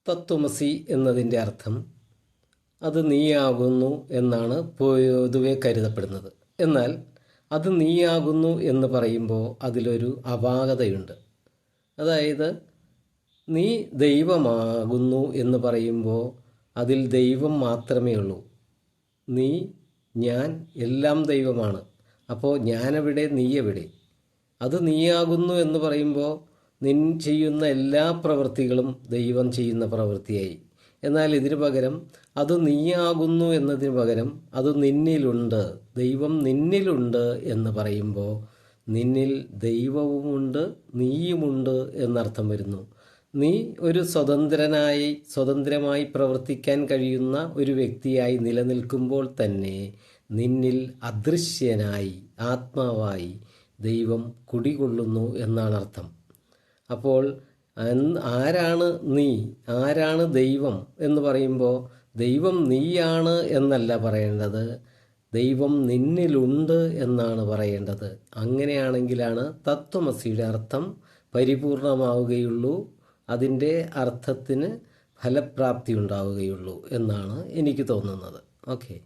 തത്വമസി എന്നതിൻ്റെ അർത്ഥം അത് നീയാകുന്നു എന്നാണ് പൊതുവെ കരുതപ്പെടുന്നത്. എന്നാൽ അത് നീയാകുന്നു എന്ന് പറയുമ്പോൾ അതിലൊരു അപാകതയുണ്ട്. അതായത് നീ ദൈവമാകുന്നു എന്ന് പറയുമ്പോൾ അതിൽ ദൈവം മാത്രമേ ഉള്ളൂ. നീ, ഞാൻ എല്ലാം ദൈവമാണ്. അപ്പോൾ ഞാനെവിടെ, നീ എവിടെ? അത് നീയാകുന്നു എന്ന് പറയുമ്പോൾ നിൻ ചെയ്യുന്ന എല്ലാ പ്രവൃത്തികളും ദൈവം ചെയ്യുന്ന പ്രവൃത്തിയായി. എന്നാൽ ഇതിനു പകരം അത് നീയാകുന്നു എന്നതിന് പകരം അത് നിന്നിലുണ്ട്, ദൈവം നിന്നിലുണ്ട് എന്ന് പറയുമ്പോൾ നിന്നിൽ ദൈവവുമുണ്ട് നീയുമുണ്ട് എന്നർത്ഥം വരുന്നു. നീ ഒരു സ്വതന്ത്രമായി പ്രവർത്തിക്കാൻ കഴിയുന്ന ഒരു വ്യക്തിയായി നിലനിൽക്കുമ്പോൾ തന്നെ നിന്നിൽ അദൃശ്യനായി ആത്മാവായി ദൈവം കുടികൊള്ളുന്നു എന്നാണ് അർത്ഥം. അപ്പോൾ ആരാണ് നീ, ആരാണ് ദൈവം എന്ന് പറയുമ്പോൾ ദൈവം നീയാണ് എന്നല്ല പറയേണ്ടത്, ദൈവം നിന്നിലുണ്ട് എന്നാണ് പറയേണ്ടത്. അങ്ങനെയാണെങ്കിലാണ് തത്വമസിയുടെ അർത്ഥം പരിപൂർണമാവുകയുള്ളൂ, അതിൻ്റെ അർത്ഥത്തിന് ഫലപ്രാപ്തി ഉണ്ടാവുകയുള്ളൂ എന്നാണ് എനിക്ക് തോന്നുന്നത്. ഓക്കെ.